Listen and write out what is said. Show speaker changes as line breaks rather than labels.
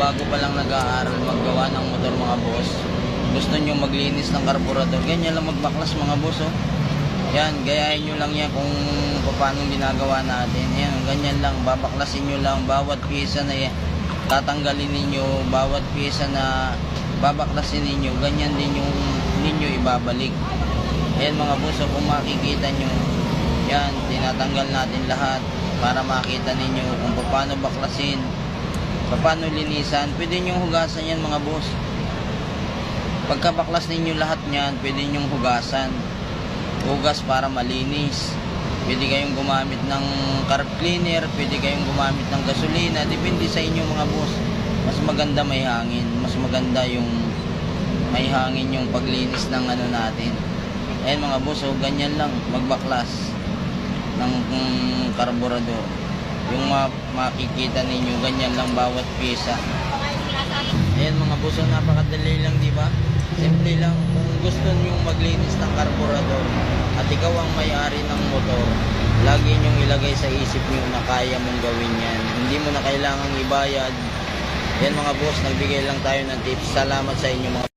bago pa lang nag-aaral maggawa ng motor mga boss, gusto nyo maglinis ng karburador, ganyan lang magbaklas mga boss. Oh. Yan, gayahin nyo lang yan kung paano ginagawa natin. Yan, ganyan lang, babaklasin nyo lang bawat pyesa na yan, tatanggalin ninyo, bawat pyesa na babaklasin ninyo, ganyan din yung ninyo ibabalik. Ayan mga boss, oh, kung makikita nyo, yan, tinatanggal natin lahat para makita ninyo kung paano baklasin, paano linisan. Pwede nyo hugasan yan mga boss. Pagkabaklas ninyo lahat nyan, pwede nyo hugasan. Hugas para malinis. Pwede kayong gumamit ng carb cleaner, pwede kayong gumamit ng gasolina, depende sa inyo mga boss. Mas maganda may hangin, mas maganda yung may hangin yung paglinis ng ano natin. Ayan mga boss, oh, ganyan lang magbaklas ng karburador. Yung makikita ninyo, ganyan lang bawat pyesa. Ayan mga boss, oh, napakadali lang, di ba? Simple lang. Kung gusto nyo maglinis ng karburador at ikaw ang may-ari ng motor, lagi nyong ilagay sa isip nyo na kaya mong gawin yan. Hindi mo na kailangang ibayad. Yan mga boss, nagbigay lang tayo ng tips. Salamat sa inyo mga